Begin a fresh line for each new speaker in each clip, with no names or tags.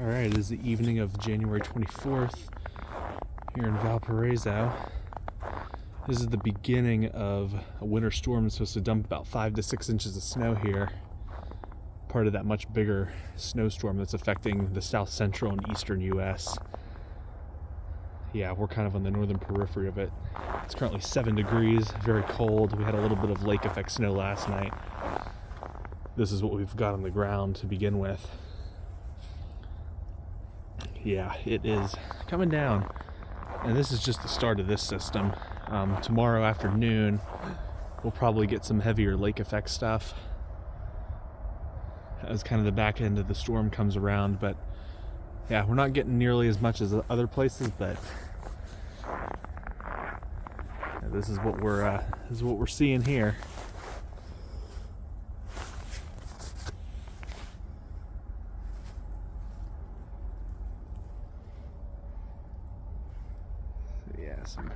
Alright, it is the evening of January 24th here in Valparaiso. This is the beginning of a winter storm that's supposed to dump about 5 to 6 inches of snow here. Part of that much bigger snowstorm that's affecting the south central and eastern US. Yeah, we're kind of on the northern periphery of it. It's currently 7 degrees, very cold. We had a little bit of lake effect snow last night. This is what we've got on the ground to begin with. Yeah, it is coming down. And this is just the start of this system. Tomorrow afternoon, we'll probably get some heavier lake effect stuff as kind of the back end of the storm comes around. But yeah, we're not getting nearly as much as other places, but this is what we're seeing here. Yeah, some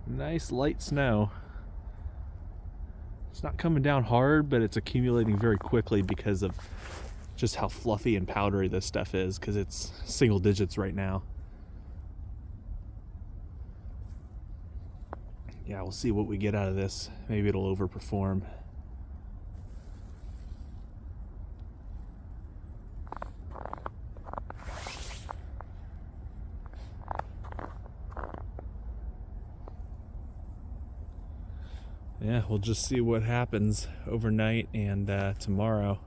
nice light snow. It's not coming down hard, but it's accumulating very quickly because of just how fluffy and powdery this stuff is, because it's single digits right now. Yeah, we'll see what we get out of this. Maybe it'll overperform. Yeah, we'll just see what happens overnight and tomorrow.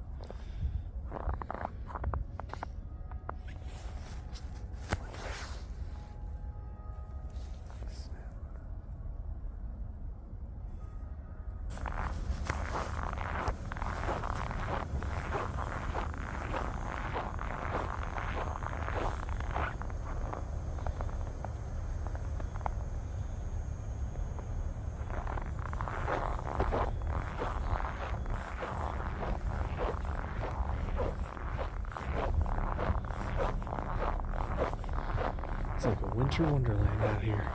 It's like a winter wonderland out here.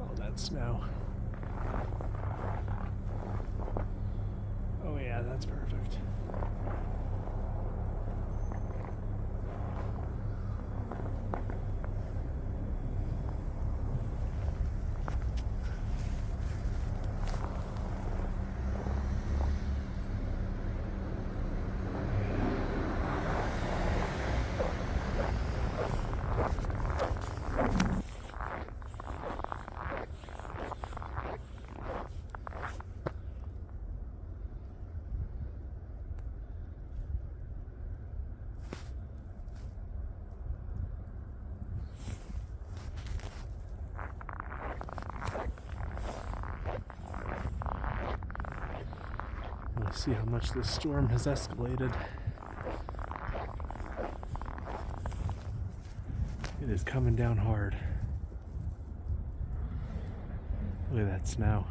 Oh, that snow. Oh yeah, that's perfect. Let's see how much this storm has escalated. It is coming down hard. Look at that snow.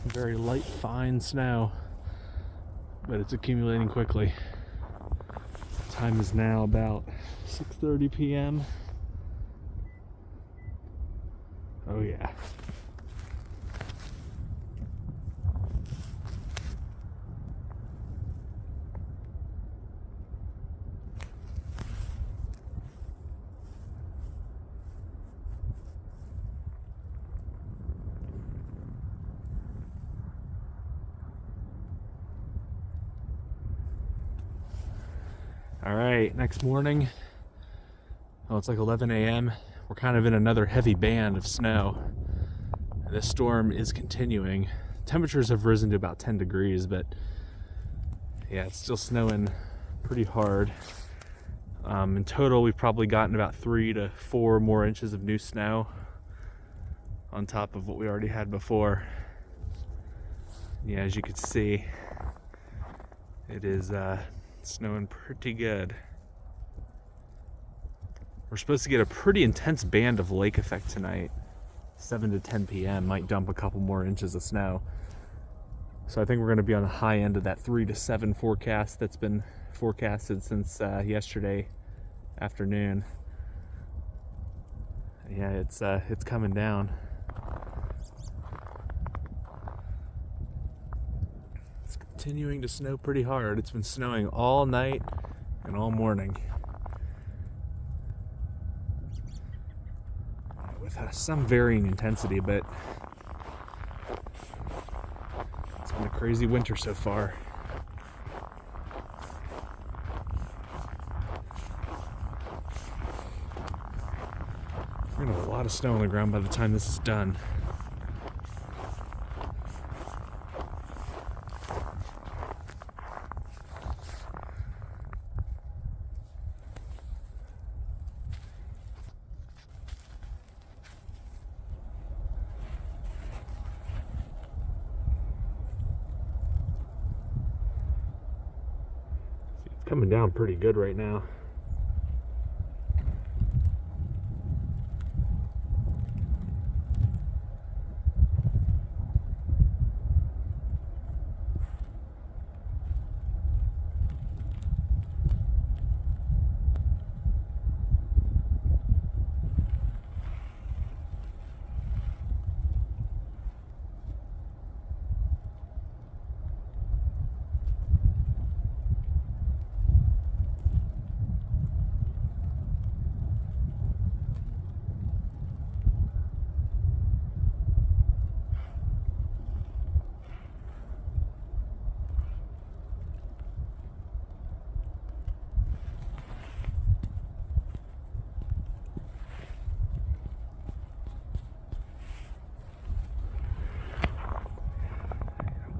Very light, fine snow, but it's accumulating quickly. Time is now about 6:30 p.m. Oh yeah. All right, next morning, it's like 11 a.m. We're kind of in another heavy band of snow. This storm is continuing. Temperatures have risen to about 10 degrees, but yeah, it's still snowing pretty hard. In total, we've probably gotten about 3 to 4 more inches of new snow on top of what we already had before. Yeah, as you can see, it is snowing pretty good. We're supposed to get a pretty intense band of lake effect tonight. 7 to 10 p.m. might dump a couple more inches of snow. So I think we're going to be on the high end of that 3 to 7 forecast that's been forecasted since yesterday afternoon. Yeah, it's coming down. It's continuing to snow pretty hard. It's been snowing all night and all morning, with some varying intensity, but it's been a crazy winter so far. We're gonna have a lot of snow on the ground by the time this is done. It's coming down pretty good right now.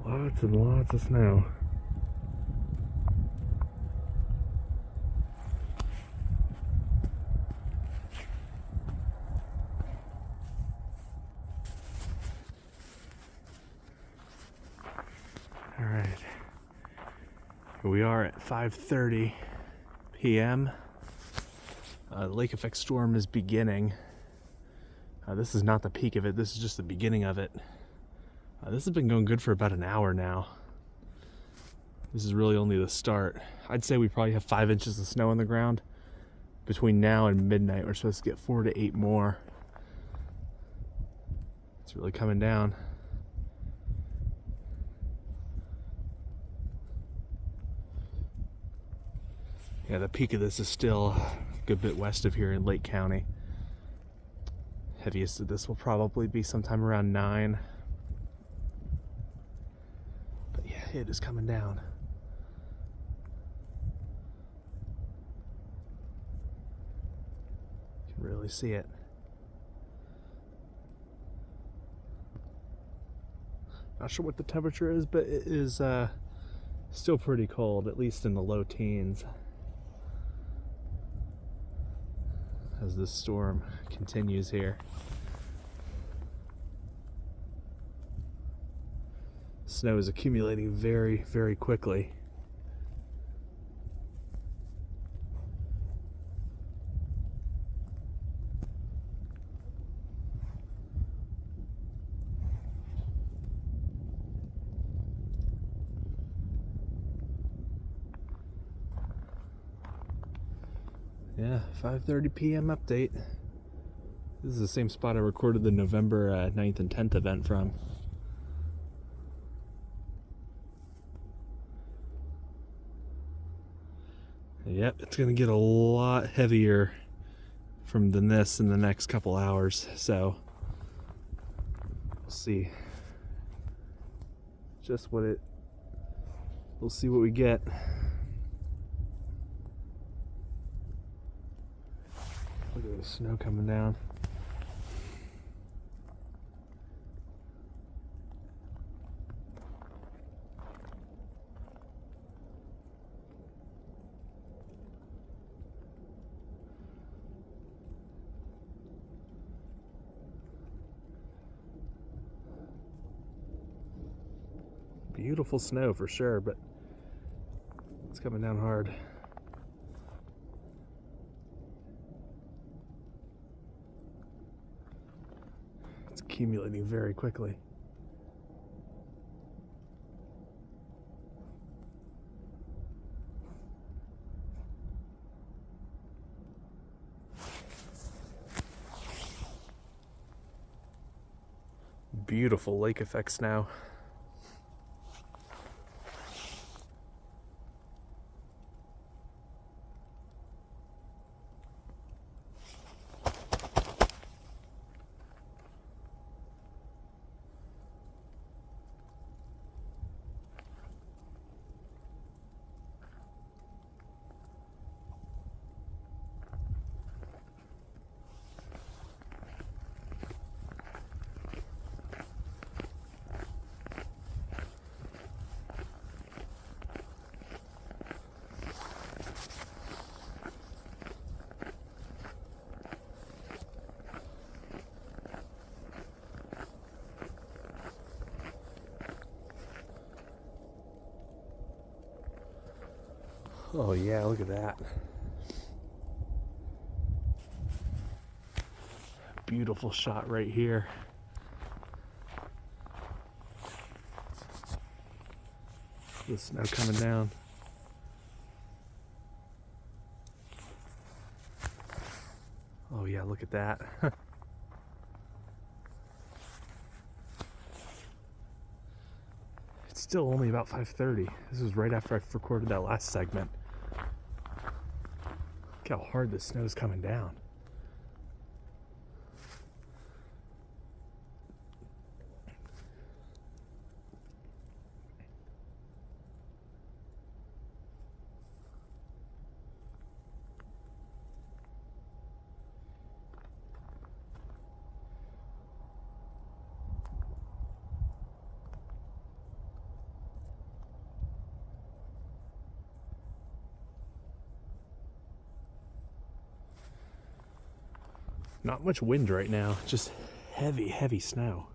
Lots and lots of snow. All right, here we are at 5:30 p.m. The lake effect storm is beginning. This is not the peak of it, this is just the beginning of it. This has been going good for about an hour now. This is really only the start. I'd say we probably have 5 inches of snow on the ground. Between now and midnight, we're supposed to get 4 to 8 more. It's really coming down. Yeah, the peak of this is still a good bit west of here in Lake County. Heaviest of this will probably be sometime around 9. But yeah, it is coming down. You can really see it. Not sure what the temperature is, but it is still pretty cold, at least in the low teens, as this storm continues here. Snow is accumulating very, very quickly. Yeah, 5:30 p.m. update. This is the same spot I recorded the November 9th and 10th event from. Yep, it's going to get a lot heavier than this in the next couple hours, so we'll see just what we'll see what we get. Look at the snow coming down. Beautiful snow for sure, but it's coming down hard. It's accumulating very quickly. Beautiful lake effect snow. Oh yeah, look at that. Beautiful shot right here. The snow coming down. Oh yeah, look at that. It's still only about 5:30. This was right after I recorded that last segment. Look how hard the snow's coming down. Not much wind right now, just heavy, heavy snow.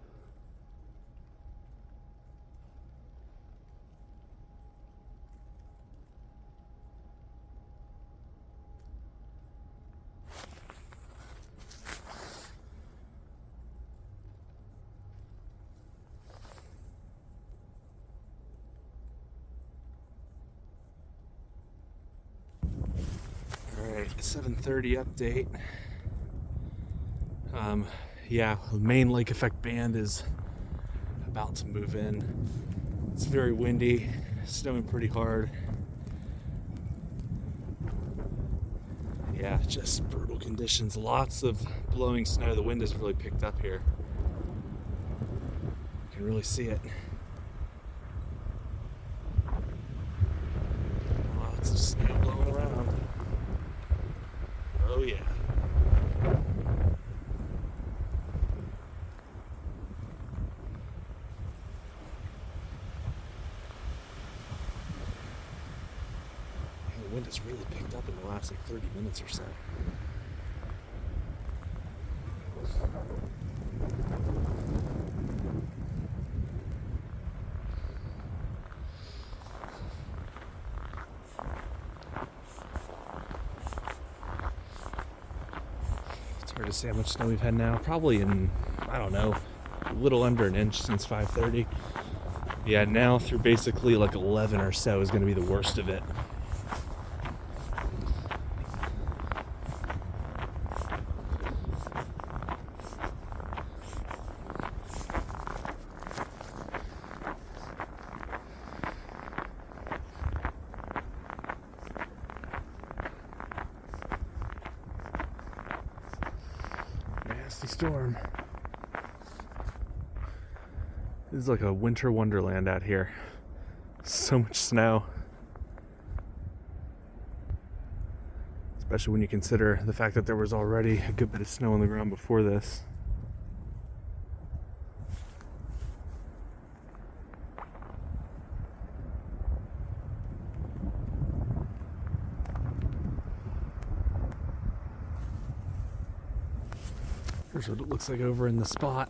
All right, 7:30 update. Yeah, the main lake effect band is about to move in. It's very windy, snowing pretty hard. Yeah, just brutal conditions. Lots of blowing snow. The wind has really picked up here. You can really see it. Lots of snow blowing around. Oh yeah. The wind has really picked up in the last 30 minutes or so. It's hard to say how much snow we've had now. Probably I don't know, a little under an inch since 5:30. Yeah, now through basically like 11 or so is going to be the worst of it. Nasty storm. This is like a winter wonderland out here. So much snow. Especially when you consider the fact that there was already a good bit of snow on the ground before this. Here's what it looks like over in the spot.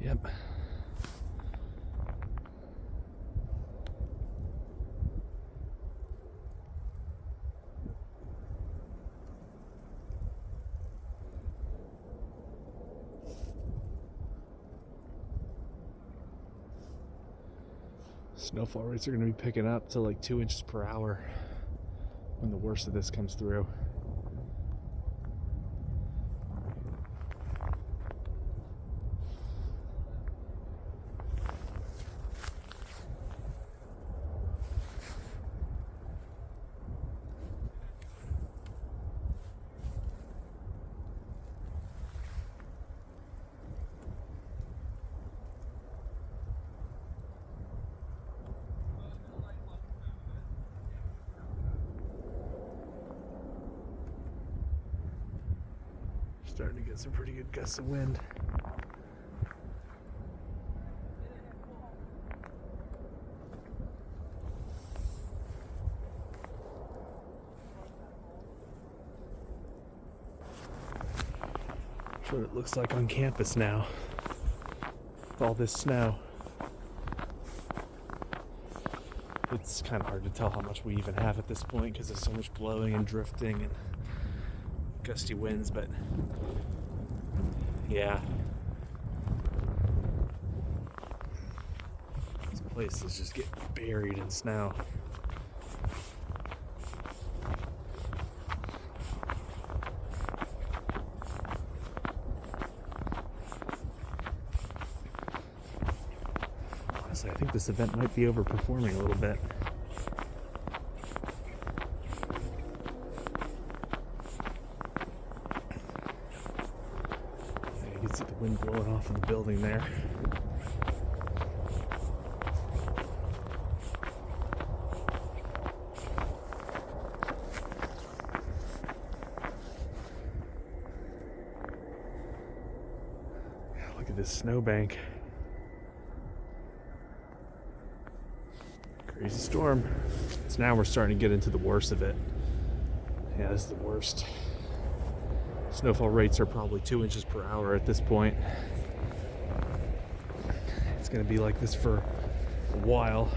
Yep. Snowfall rates are going to be picking up to like 2 inches per hour when the worst of this comes through. Starting to get some pretty good gusts of wind. That's what it looks like on campus now, with all this snow. It's kind of hard to tell how much we even have at this point because there's so much blowing and drifting and gusty winds, but yeah, this place is just getting buried in snow. Honestly, I think this event might be overperforming a little bit. You can see the wind blowing off of the building there. Look at this snowbank. Crazy storm. So now we're starting to get into the worst of it. Yeah, this is the worst. Snowfall rates are probably 2 inches per hour at this point. It's going to be like this for a while.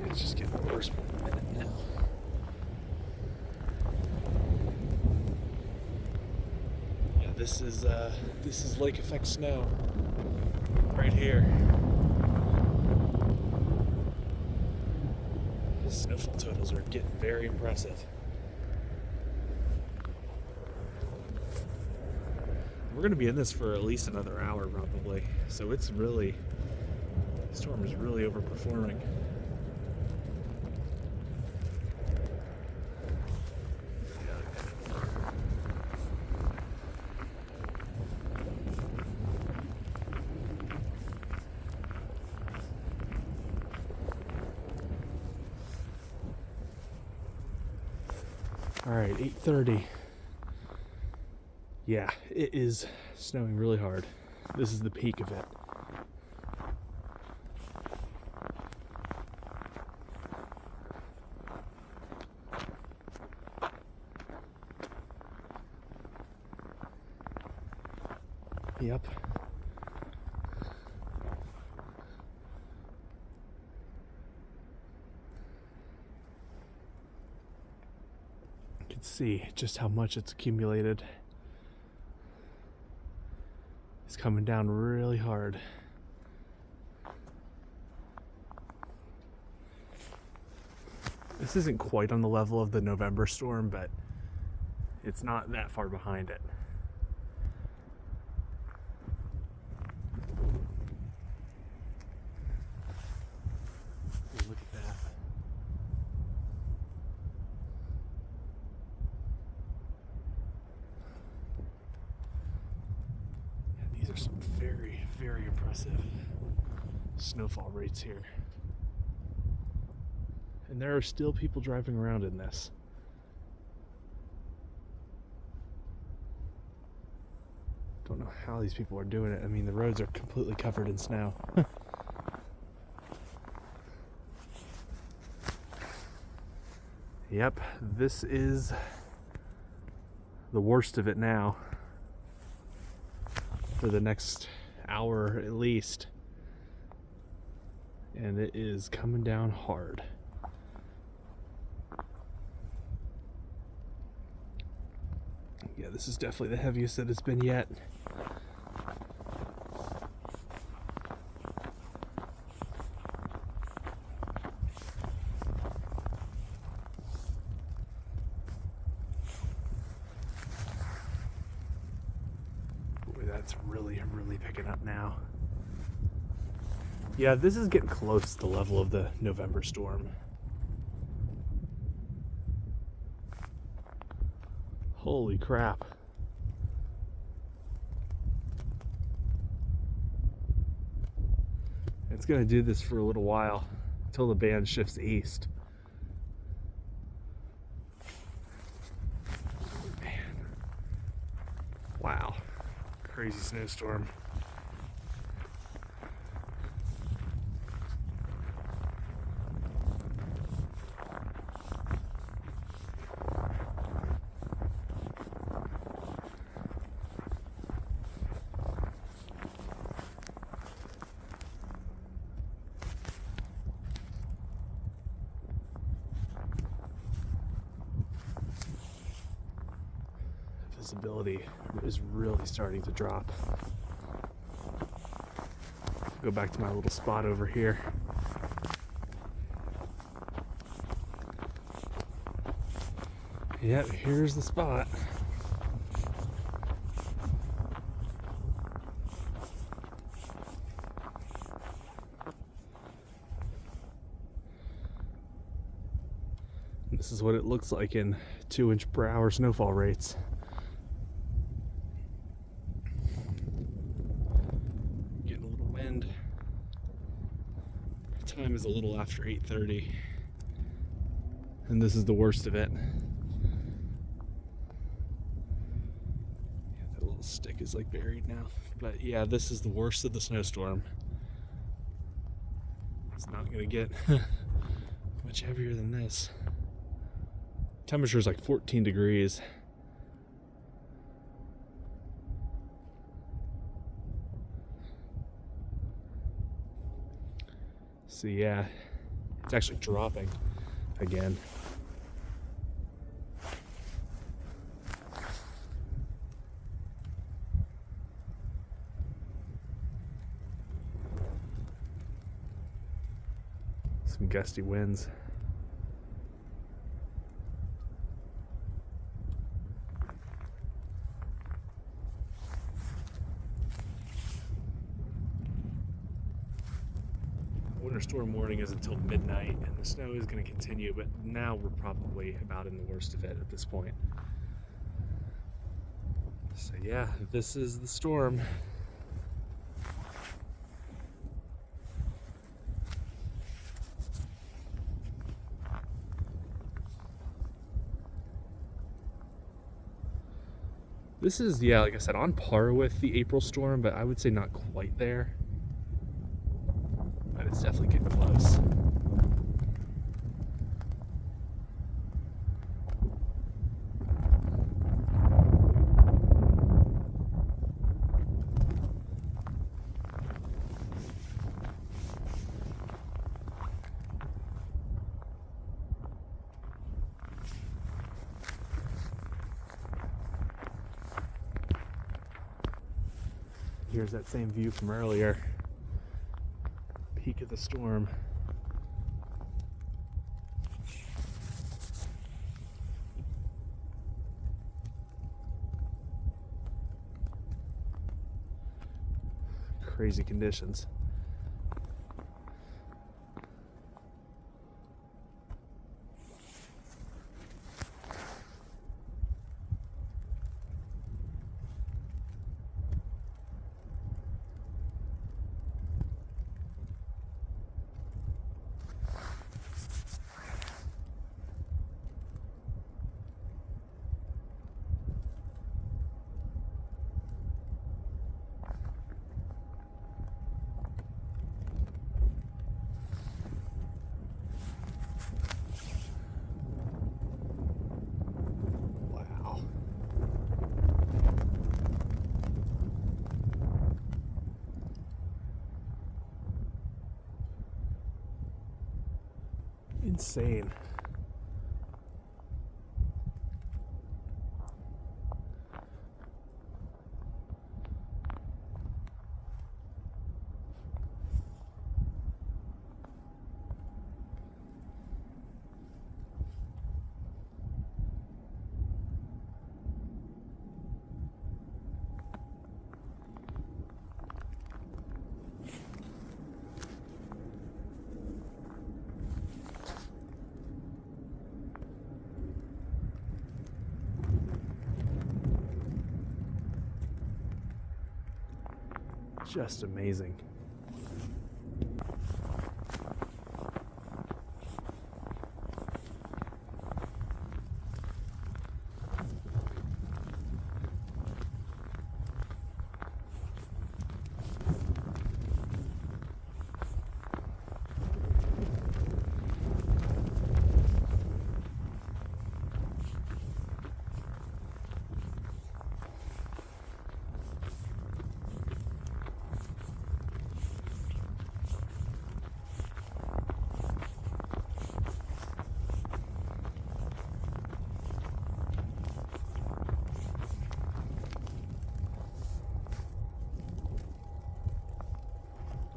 It's just getting worse by the minute now. Yeah, this is lake effect snow right here. Snowfall totals are getting very impressive. We're going to be in this for at least another hour probably, so it's really, the storm is really overperforming. All right, 8:30. Yeah, it is snowing really hard. This is the peak of it. Yep. You can see just how much it's accumulated. It's coming down really hard. This isn't quite on the level of the November storm, but it's not that far behind it. Look at that. Yeah, these are some very, very impressive snowfall rates here. And there are still people driving around in this. Don't know how these people are doing it. I mean, the roads are completely covered in snow. Yep, this is the worst of it now. For the next hour at least. And it is coming down hard. Yeah, this is definitely the heaviest that it's been yet. Boy, that's really picking up now. Yeah, this is getting close to the level of the November storm. Holy crap. It's going to do this for a little while until the band shifts east. Man. Wow. Crazy snowstorm. Visibility is really starting to drop. Go back to my little spot over here. Yep, here's the spot. This is what it looks like in 2-inch per hour snowfall rates. Getting a little wind. Time is a little after 8:30, and this is the worst of it. Yeah, that little stick is like buried now. But yeah, this is the worst of the snowstorm. It's not gonna get much heavier than this. Temperature is like 14 degrees. So yeah, it's actually dropping again. Some gusty winds. Winter storm warning is until midnight, and the snow is going to continue, but now we're probably about in the worst of it at this point. So yeah, this is the storm. This is, yeah, like I said, on par with the April storm, but I would say not quite there. But it's definitely getting close. Here's that same view from earlier. Peak of the storm. Crazy conditions. Insane. just amazing.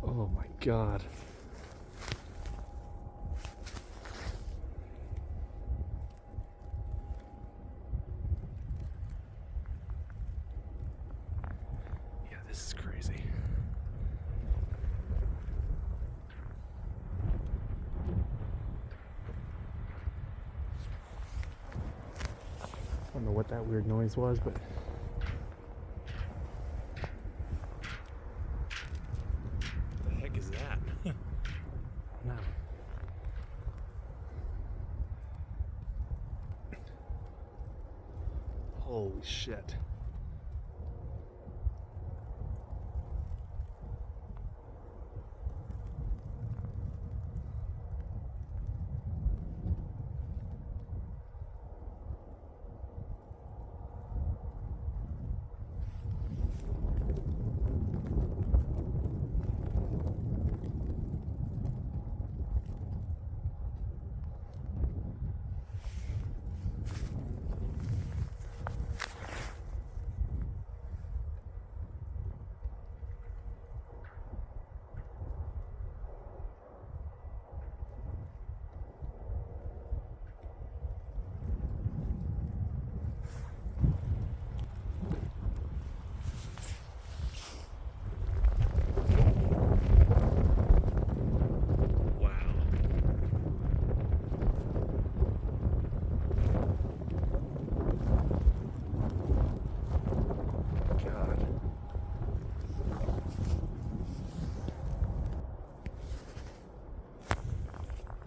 Oh my God. Yeah, this is crazy. I don't know what that weird noise was, but what the heck is that? No. Holy shit.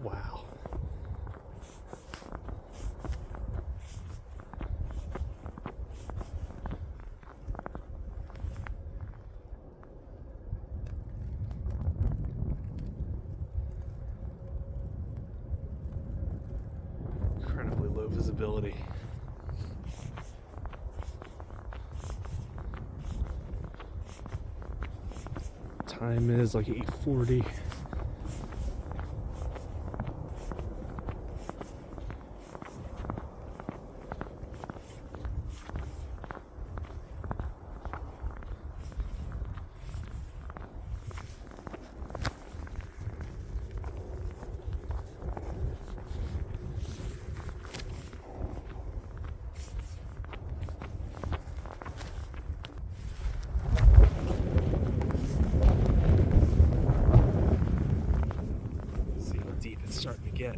Wow. Incredibly low visibility. Time is like 8:40. Starting to get.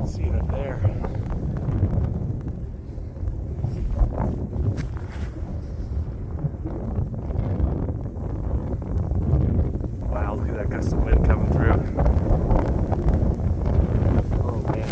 See it up there. Wow, look at that gust of wind coming through. Oh man.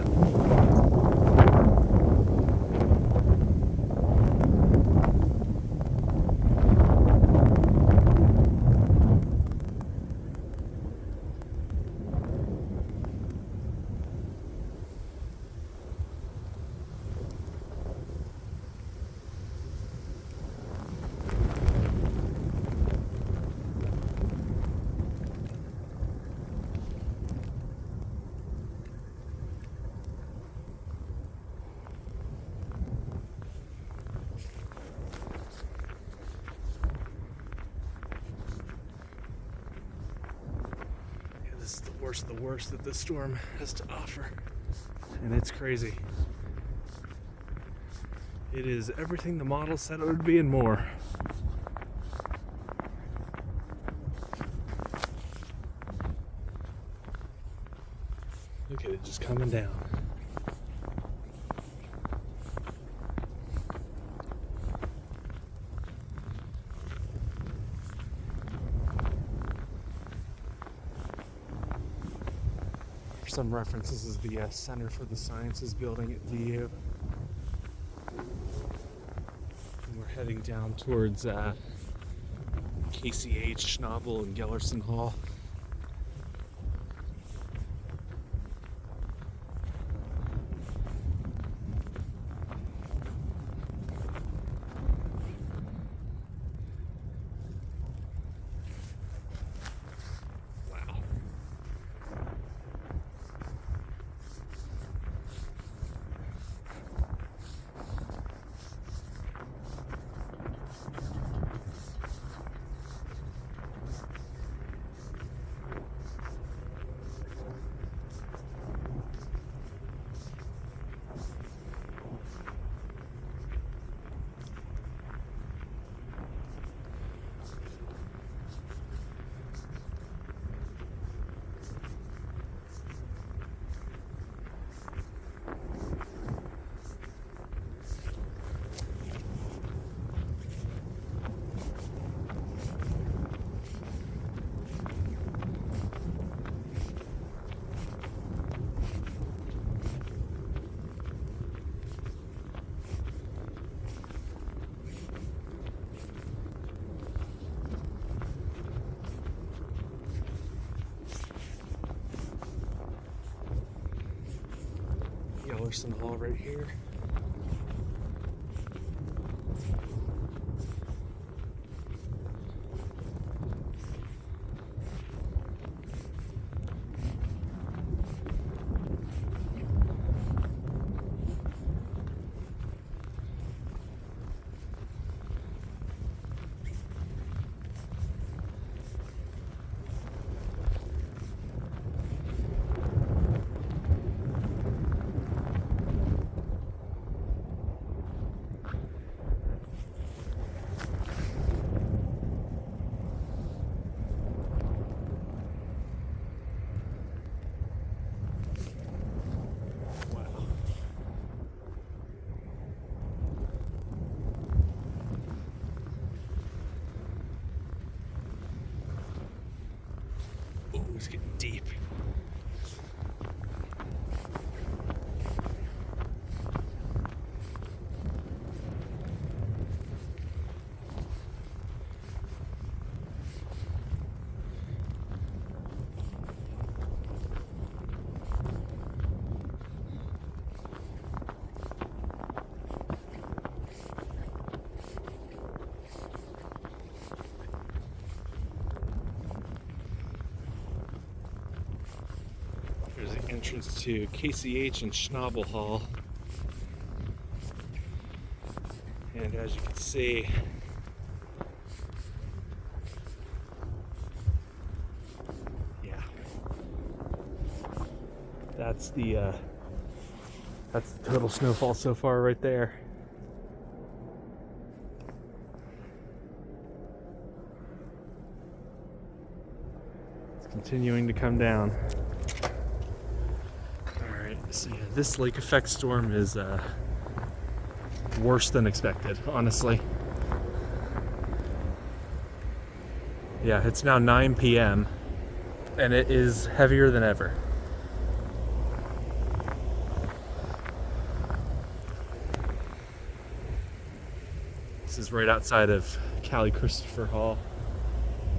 just the worst of the worst that this storm has to offer. And it's crazy. It is everything the model said it would be and more. Look at it just coming down. For some reference, this is the Center for the Sciences building at VU. And we're heading down towards KCH, Schnabel, and Gellerson Hall. Gellerson Hall right here. It's getting deep. There's the entrance to KCH and Schnabel Hall. And as you can see, yeah, that's the total snowfall so far right there. It's continuing to come down. So yeah, this lake effect storm is worse than expected, honestly. Yeah, it's now 9 p.m. and it is heavier than ever. This is right outside of Cali Christopher Hall.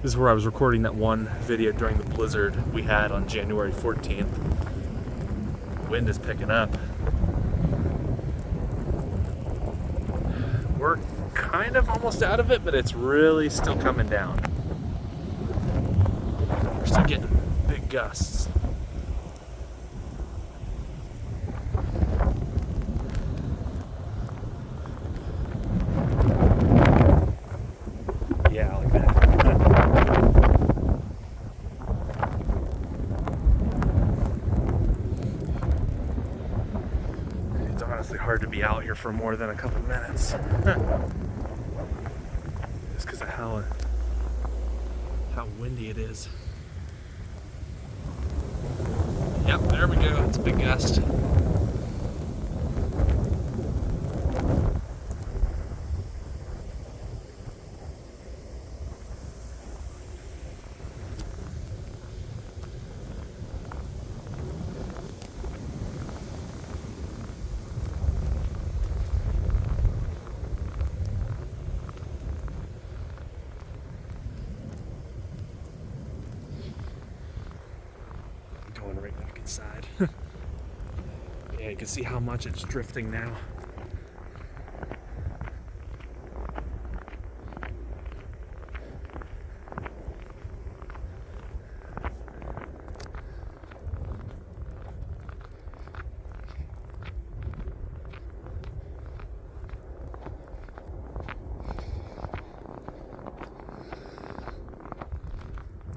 This is where I was recording that one video during the blizzard we had on January 14th. Wind is picking up. We're kind of almost out of it, but it's really still coming down. We're still getting big gusts. Yeah, like that. honestly hard to be out here for more than a couple minutes. Just because of how windy it is. Yep, there we go. It's a big gust. Going right back inside. Yeah, you can see how much it's drifting now.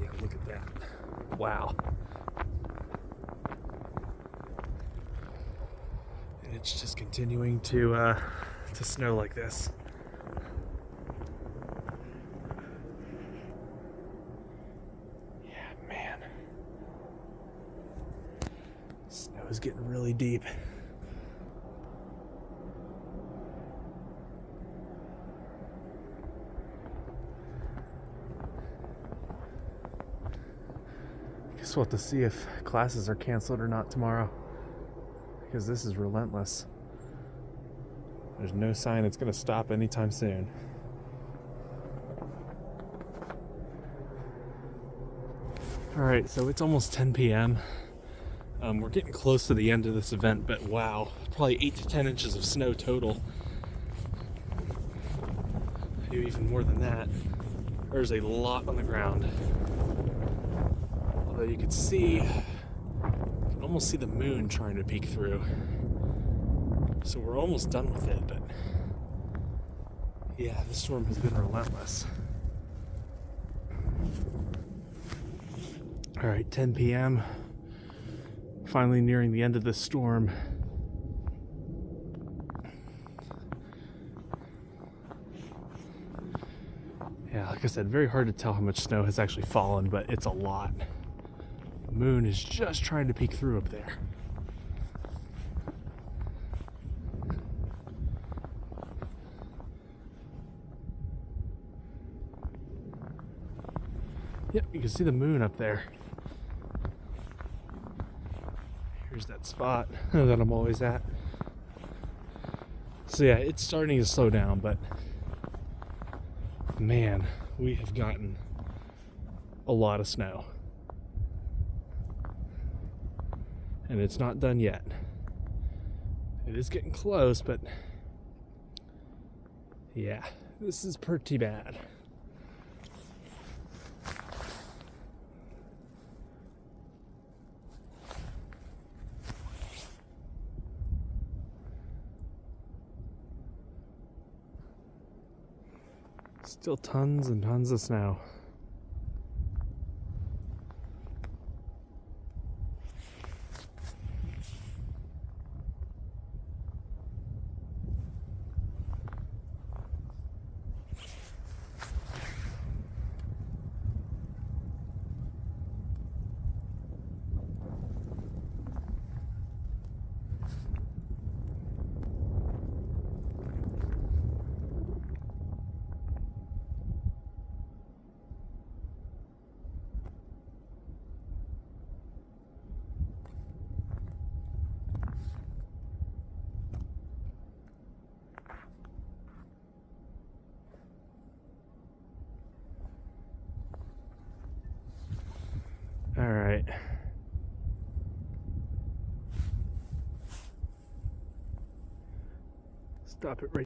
Yeah, look at that. Wow. And it's just continuing to snow like this. Yeah, man. Snow is getting really deep. Guess we'll have to see if classes are canceled or not tomorrow, because this is relentless. There's no sign it's going to stop anytime soon. Alright, so it's almost 10 p.m. We're getting close to the end of this event, but wow, probably 8 to 10 inches of snow total. Maybe even more than that. There's a lot on the ground. Although you can almost see the moon trying to peek through. So we're almost done with it, but yeah, the storm has been relentless. All right, 10 p.m. Finally nearing the end of this storm. Yeah, like I said, very hard to tell how much snow has actually fallen, but it's a lot. The moon is just trying to peek through up there. Yep, you can see the moon up there. Here's that spot that I'm always at. So yeah, it's starting to slow down, but man, we have gotten a lot of snow. And it's not done yet. It is getting close, but yeah, this is pretty bad. Still tons and tons of snow. All right. Stop it right